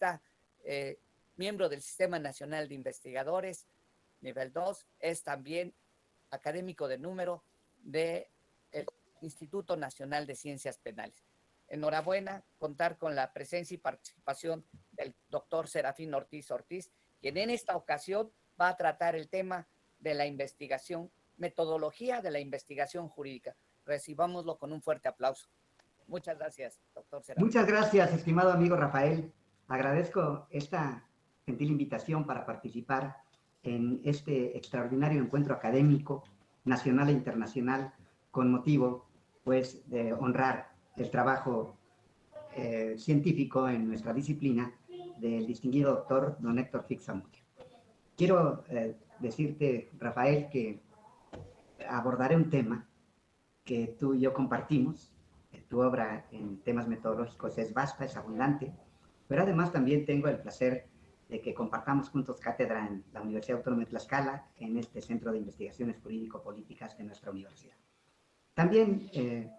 jurista, miembro del Sistema Nacional de Investigadores, nivel 2, es también académico de número del Instituto Nacional de Ciencias Penales. Enhorabuena contar con la presencia y participación del doctor Serafín Ortiz Ortiz, quien en esta ocasión va a tratar el tema de la investigación, metodología de la investigación jurídica. Recibámoslo con un fuerte aplauso. Muchas gracias, doctor Serafín. Muchas gracias, estimado amigo Rafael. Agradezco esta gentil invitación para participar en este extraordinario encuentro académico nacional e internacional con motivo, pues, de honrar el trabajo científico en nuestra disciplina del distinguido doctor don Héctor Fix Zamudio. Quiero decirte, Rafael, que abordaré un tema que tú y yo compartimos. Tu obra en temas metodológicos es vasta, es abundante, pero además también tengo el placer de que compartamos juntos cátedra en la Universidad Autónoma de Tlaxcala, en este Centro de Investigaciones Jurídico-Políticas de nuestra universidad. También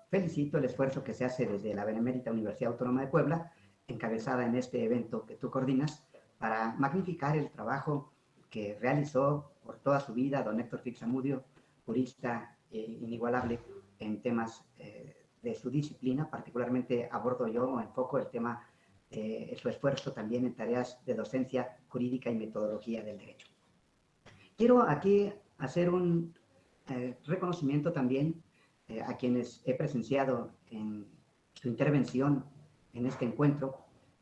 felicito el esfuerzo que se hace desde la Benemérita Universidad Autónoma de Puebla, encabezada en este evento que tú coordinas, para magnificar el trabajo que realizó por toda su vida don Héctor Fix Zamudio, jurista inigualable en temas de su disciplina. Particularmente abordo yo o enfoco el tema de su esfuerzo también en tareas de docencia jurídica y metodología del derecho. Quiero aquí hacer un reconocimiento también a quienes he presenciado en su intervención en este encuentro,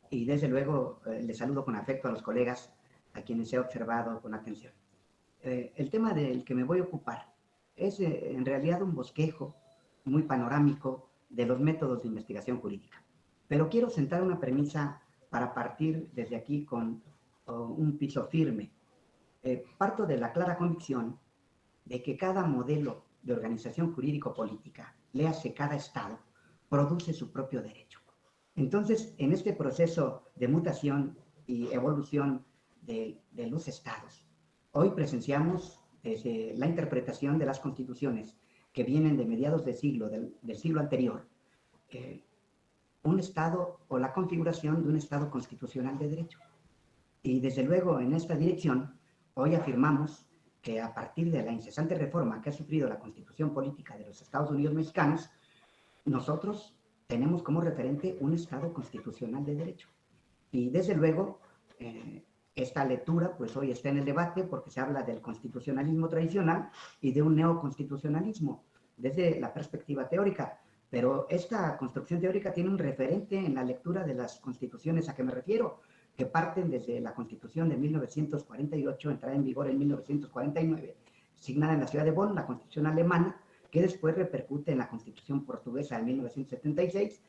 y desde luego les saludo con afecto a los colegas a quienes he observado con atención. El tema del que me voy a ocupar es en realidad un bosquejo muy panorámico de los métodos de investigación jurídica, pero quiero sentar una premisa para partir desde aquí con un piso firme. Parto de la clara convicción de que cada modelo de organización jurídico-política, léase cada Estado, produce su propio derecho. Entonces, en este proceso de mutación y evolución de los Estados, hoy presenciamos desde la interpretación de las constituciones que vienen de mediados del siglo anterior, un Estado o la configuración de un Estado constitucional de derecho. Y desde luego en esta dirección, hoy afirmamos que a partir de la incesante reforma que ha sufrido la Constitución Política de los Estados Unidos Mexicanos, nosotros tenemos como referente un Estado constitucional de derecho. Y desde luego, esta lectura pues hoy está en el debate porque se habla del constitucionalismo tradicional y de un neoconstitucionalismo desde la perspectiva teórica. Pero esta construcción teórica tiene un referente en la lectura de las constituciones a que me refiero, que parten desde la Constitución de 1948, entrada en vigor en 1949, signada en la ciudad de Bonn, la Constitución alemana, que después repercute en la Constitución portuguesa de 1976,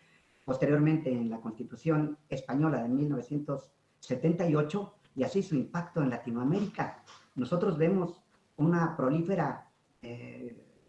posteriormente en la Constitución española de 1978, y así su impacto en Latinoamérica. Nosotros vemos una prolífera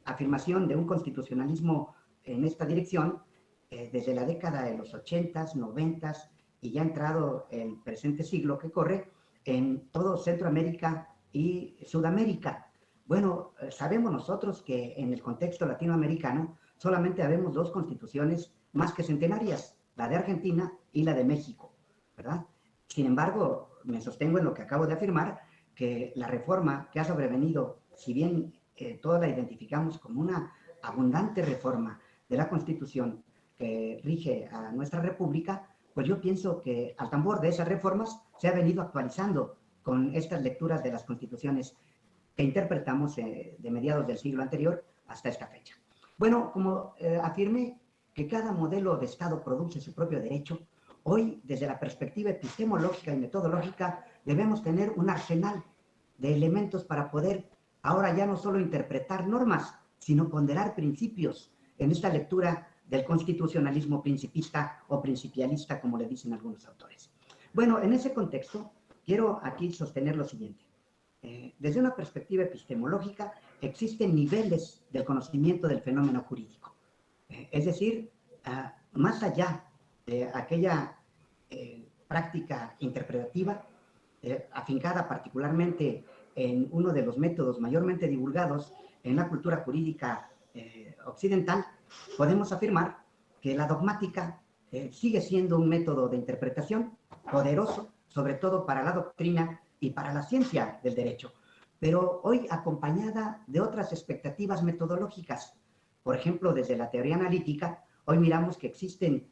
afirmación de un constitucionalismo en esta dirección desde la década de los 80s, 90s, y ya entrado el presente siglo que corre en todo Centroamérica y Sudamérica. Bueno, sabemos nosotros que en el contexto latinoamericano solamente habemos dos constituciones más que centenarias, la de Argentina y la de México, ¿verdad? Sin embargo, me sostengo en lo que acabo de afirmar, que la reforma que ha sobrevenido, si bien toda la identificamos como una abundante reforma de la Constitución que rige a nuestra República, pues yo pienso que al tambor de esas reformas se ha venido actualizando con estas lecturas de las constituciones que interpretamos de mediados del siglo anterior hasta esta fecha. Bueno, como afirmé que cada modelo de Estado produce su propio derecho, hoy desde la perspectiva epistemológica y metodológica debemos tener un arsenal de elementos para poder ahora ya no solo interpretar normas, sino ponderar principios en esta lectura del constitucionalismo principista o principialista, como le dicen algunos autores. Bueno, en ese contexto, quiero aquí sostener lo siguiente. Desde una perspectiva epistemológica, existen niveles del conocimiento del fenómeno jurídico. Es decir, más allá de aquella práctica interpretativa, afincada particularmente en uno de los métodos mayormente divulgados en la cultura jurídica occidental, podemos afirmar que la dogmática sigue siendo un método de interpretación poderoso sobre todo para la doctrina y para la ciencia del derecho, pero hoy acompañada de otras expectativas metodológicas. Por ejemplo, desde la teoría analítica, hoy miramos que existen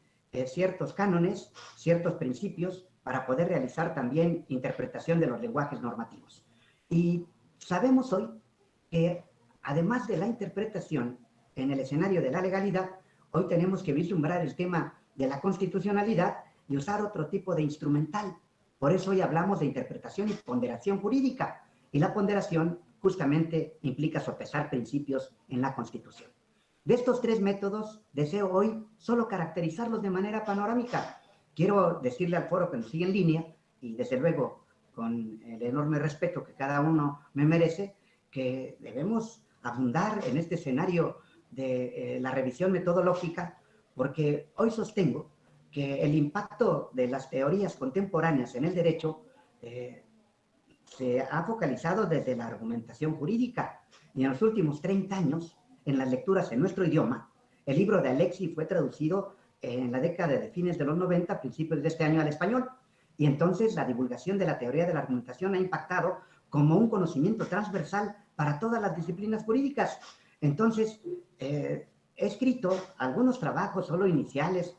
ciertos cánones, ciertos principios para poder realizar también interpretación de los lenguajes normativos. Y sabemos hoy que además de la interpretación en el escenario de la legalidad, hoy tenemos que vislumbrar el tema de la constitucionalidad y usar otro tipo de instrumental. Por eso hoy hablamos de interpretación y ponderación jurídica. Y la ponderación justamente implica sopesar principios en la Constitución. De estos tres métodos, deseo hoy solo caracterizarlos de manera panorámica. Quiero decirle al foro que nos sigue en línea, y desde luego con el enorme respeto que cada uno me merece, que debemos abundar en este escenario de la revisión metodológica, porque hoy sostengo que el impacto de las teorías contemporáneas en el derecho se ha focalizado desde la argumentación jurídica, y en los últimos 30 años, en las lecturas en nuestro idioma, el libro de Alexi fue traducido en la década de fines de los 90, principios de este año al español, y entonces la divulgación de la teoría de la argumentación ha impactado como un conocimiento transversal para todas las disciplinas jurídicas. Entonces, he escrito algunos trabajos solo iniciales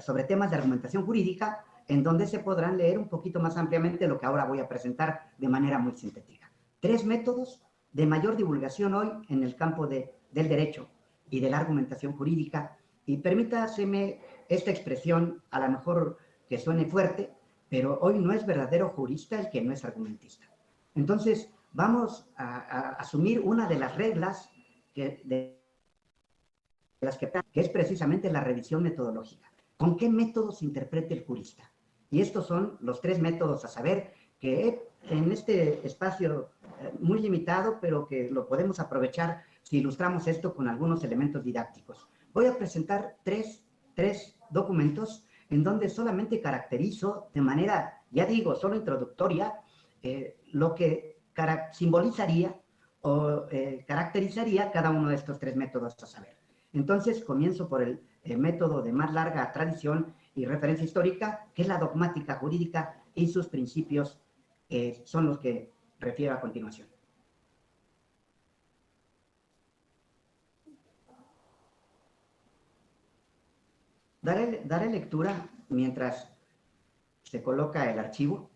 sobre temas de argumentación jurídica, en donde se podrán leer un poquito más ampliamente lo que ahora voy a presentar de manera muy sintética. Tres métodos de mayor divulgación hoy en el campo del derecho y de la argumentación jurídica. Y permítaseme esta expresión, a lo mejor que suene fuerte, pero hoy no es verdadero jurista el que no es argumentista. Entonces, vamos a asumir una de las reglas que es precisamente la revisión metodológica. ¿Con qué método se interpreta el jurista? Y estos son los tres métodos a saber que en este espacio muy limitado, pero que lo podemos aprovechar si ilustramos esto con algunos elementos didácticos. Voy a presentar tres documentos en donde solamente caracterizo de manera, ya digo, solo introductoria, lo que simbolizaría o caracterizaría cada uno de estos tres métodos a saber. Entonces, comienzo por el método de más larga tradición y referencia histórica, que es la dogmática jurídica, y sus principios son los que refiero a continuación. Daré lectura mientras se coloca el archivo.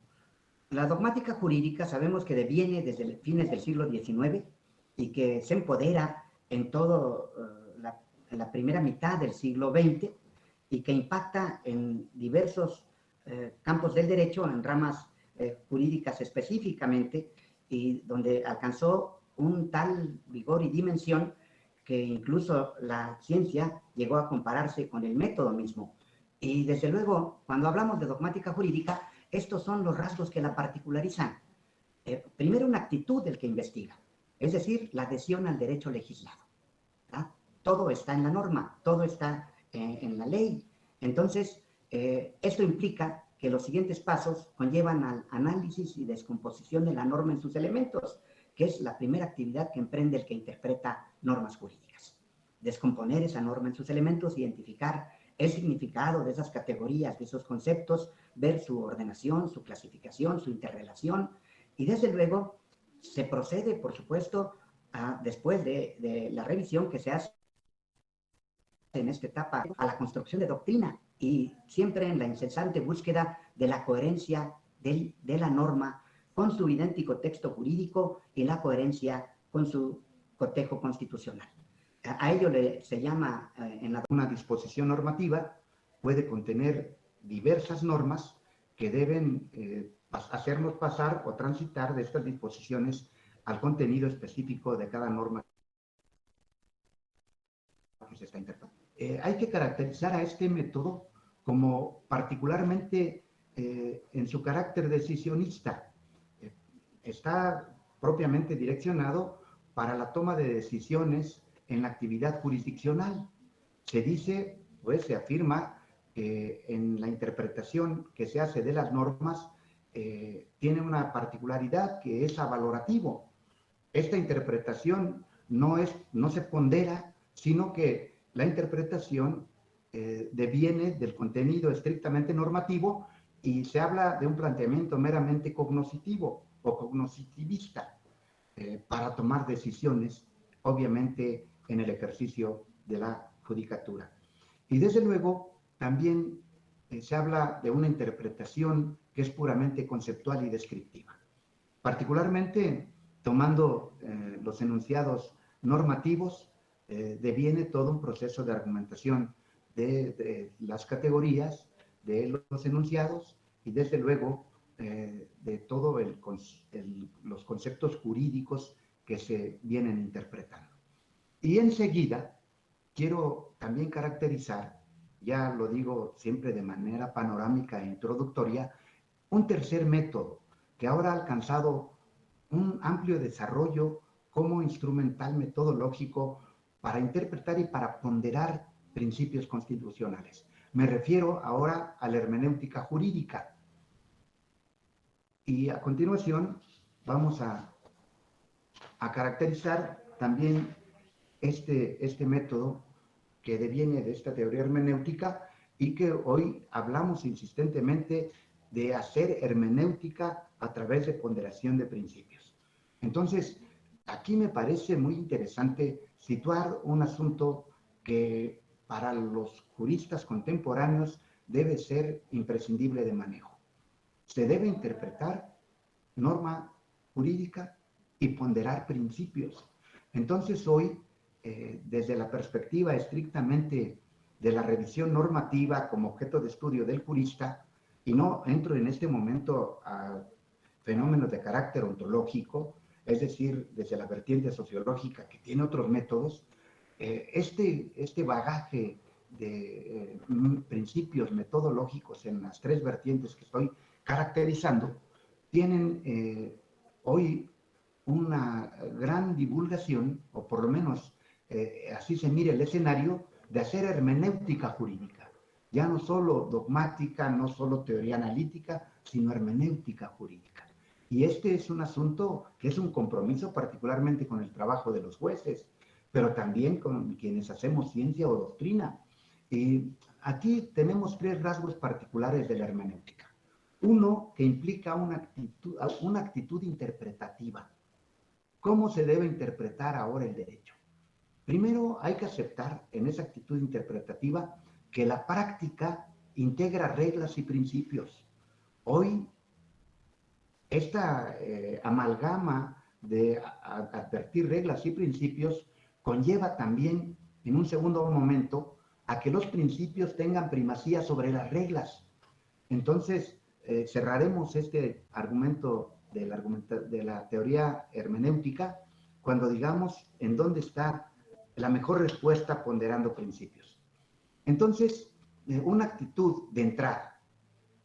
La dogmática jurídica sabemos que deviene desde fines del siglo XIX y que se empodera en todo la primera mitad del siglo XX, y que impacta en diversos campos del derecho, en ramas jurídicas específicamente, y donde alcanzó un tal vigor y dimensión que incluso la ciencia llegó a compararse con el método mismo. Y desde luego, cuando hablamos de dogmática jurídica, estos son los rasgos que la particularizan. Primero, una actitud del que investiga, es decir, la adhesión al derecho legislado. ¿Verdad? Todo está en la norma, todo está en la ley. Entonces, esto implica que los siguientes pasos conllevan al análisis y descomposición de la norma en sus elementos, que es la primera actividad que emprende el que interpreta normas jurídicas. Descomponer esa norma en sus elementos, identificar el significado de esas categorías, de esos conceptos, ver su ordenación, su clasificación, su interrelación, y desde luego se procede, por supuesto, después de la revisión que se hace en esta etapa, a la construcción de doctrina, y siempre en la incesante búsqueda de la coherencia de la norma con su idéntico texto jurídico y la coherencia con su cotejo constitucional. A ello se llama una disposición normativa puede contener diversas normas que deben hacernos pasar o transitar de estas disposiciones al contenido específico de cada norma que se está interpretando. Hay que caracterizar a este método como particularmente en su carácter decisionista. Está propiamente direccionado para la toma de decisiones en la actividad jurisdiccional. Se dice, pues se afirma que en la interpretación que se hace de las normas tiene una particularidad que es avalorativo. Esta interpretación no se pondera, sino que la interpretación deviene del contenido estrictamente normativo y se habla de un planteamiento meramente cognoscitivo o cognoscitivista para tomar decisiones, obviamente en el ejercicio de la judicatura. Y desde luego también se habla de una interpretación que es puramente conceptual y descriptiva. Particularmente tomando los enunciados normativos, deviene todo un proceso de argumentación de las categorías, de los enunciados y desde luego de todos los conceptos jurídicos que se vienen interpretando. Y enseguida quiero también caracterizar, ya lo digo siempre de manera panorámica e introductoria, un tercer método que ahora ha alcanzado un amplio desarrollo como instrumental metodológico para interpretar y para ponderar principios constitucionales. Me refiero ahora a la hermenéutica jurídica. Y a continuación vamos a caracterizar también este método que deviene de esta teoría hermenéutica y que hoy hablamos insistentemente de hacer hermenéutica a través de ponderación de principios. Entonces, aquí me parece muy interesante situar un asunto que para los juristas contemporáneos debe ser imprescindible de manejo. Se debe interpretar norma jurídica y ponderar principios. Entonces, hoy, desde la perspectiva estrictamente de la revisión normativa como objeto de estudio del jurista, y no entro en este momento a fenómenos de carácter ontológico, es decir, desde la vertiente sociológica que tiene otros métodos, este bagaje de principios metodológicos en las tres vertientes que estoy caracterizando, tienen hoy una gran divulgación, o por lo menos así se mira el escenario, de hacer hermenéutica jurídica. Ya no solo dogmática, no solo teoría analítica, sino hermenéutica jurídica. Y este es un asunto que es un compromiso particularmente con el trabajo de los jueces, pero también con quienes hacemos ciencia o doctrina. Y aquí tenemos tres rasgos particulares de la hermenéutica. Uno, que implica una actitud interpretativa. ¿Cómo se debe interpretar ahora el derecho? Primero, hay que aceptar en esa actitud interpretativa que la práctica integra reglas y principios. Hoy, esta amalgama de advertir reglas y principios conlleva también, en un segundo momento, a que los principios tengan primacía sobre las reglas. Entonces, cerraremos este argumento de la teoría hermenéutica cuando digamos en dónde está la mejor respuesta ponderando principios. Entonces, una actitud de entrada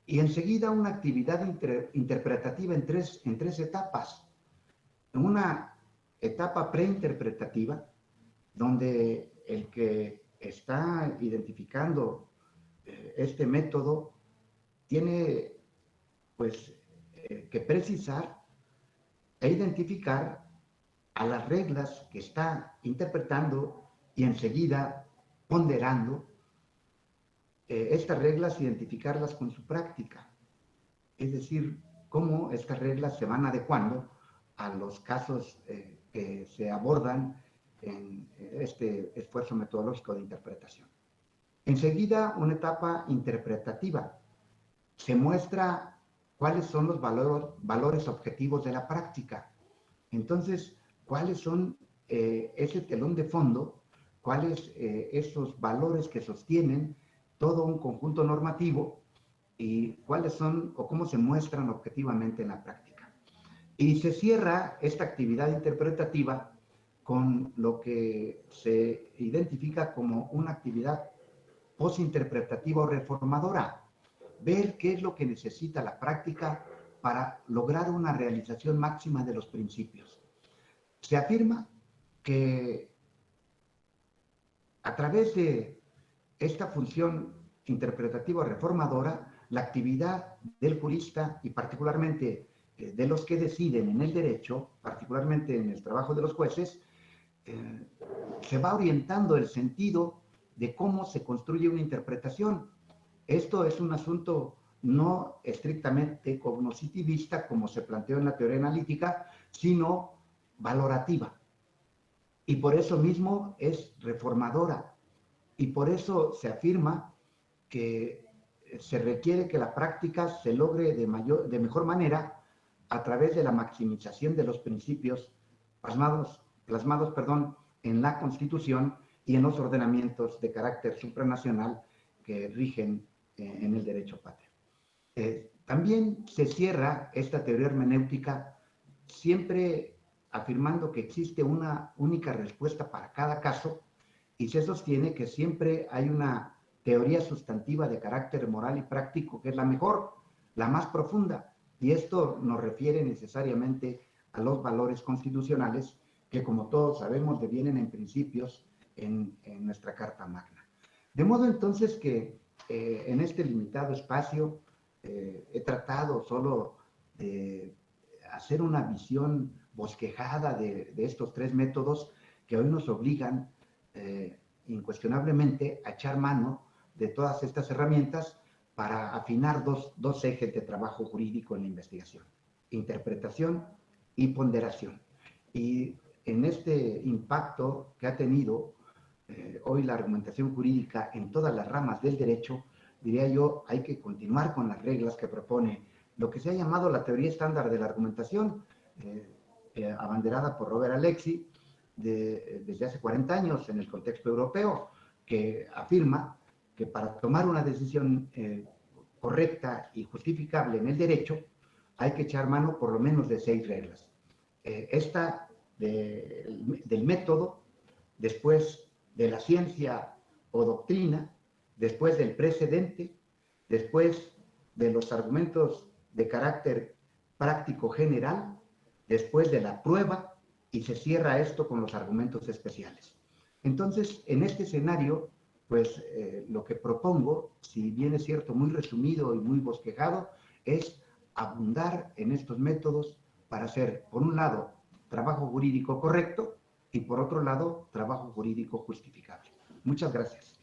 y enseguida una actividad interpretativa en tres etapas. En una etapa preinterpretativa, donde el que está identificando este método tiene pues que precisar e identificar a las reglas que está interpretando y enseguida ponderando estas reglas, identificarlas con su práctica. Es decir, cómo estas reglas se van adecuando a los casos que se abordan en este esfuerzo metodológico de interpretación. Enseguida, una etapa interpretativa. Se muestra cuáles son los valores objetivos de la práctica. Entonces, cuáles son ese telón de fondo, cuáles esos valores que sostienen todo un conjunto normativo y cuáles son o cómo se muestran objetivamente en la práctica. Y se cierra esta actividad interpretativa con lo que se identifica como una actividad postinterpretativa o reformadora. Ver qué es lo que necesita la práctica para lograr una realización máxima de los principios. Se afirma que a través de esta función interpretativa reformadora, la actividad del jurista y particularmente de los que deciden en el derecho, particularmente en el trabajo de los jueces, se va orientando el sentido de cómo se construye una interpretación. Esto es un asunto no estrictamente cognitivista como se planteó en la teoría analítica, sino valorativa. Y por eso mismo es reformadora. Y por eso se afirma que se requiere que la práctica se logre de mejor manera a través de la maximización de los principios plasmados en la Constitución y en los ordenamientos de carácter supranacional que rigen en el derecho patrio. También se cierra esta teoría hermenéutica siempre afirmando que existe una única respuesta para cada caso y se sostiene que siempre hay una teoría sustantiva de carácter moral y práctico que es la mejor, la más profunda, y esto nos refiere necesariamente a los valores constitucionales que, como todos sabemos, devienen en principios en nuestra Carta Magna. De modo entonces que en este limitado espacio he tratado solo de hacer una visión bosquejada de estos tres métodos que hoy nos obligan incuestionablemente a echar mano de todas estas herramientas para afinar dos ejes de trabajo jurídico en la investigación: interpretación y ponderación. Y en este impacto que ha tenido hoy la argumentación jurídica en todas las ramas del derecho, diría yo, hay que continuar con las reglas que propone lo que se ha llamado la teoría estándar de la argumentación, abanderada por Robert Alexy desde hace 40 años en el contexto europeo, que afirma que para tomar una decisión correcta y justificable en el derecho hay que echar mano por lo menos de 6 reglas. Esta del método, después de la ciencia o doctrina, después del precedente, después de los argumentos de carácter práctico general, después de la prueba, y se cierra esto con los argumentos especiales. Entonces, en este escenario, pues lo que propongo, si bien es cierto muy resumido y muy bosquejado, es abundar en estos métodos para hacer, por un lado, trabajo jurídico correcto y por otro lado, trabajo jurídico justificable. Muchas gracias.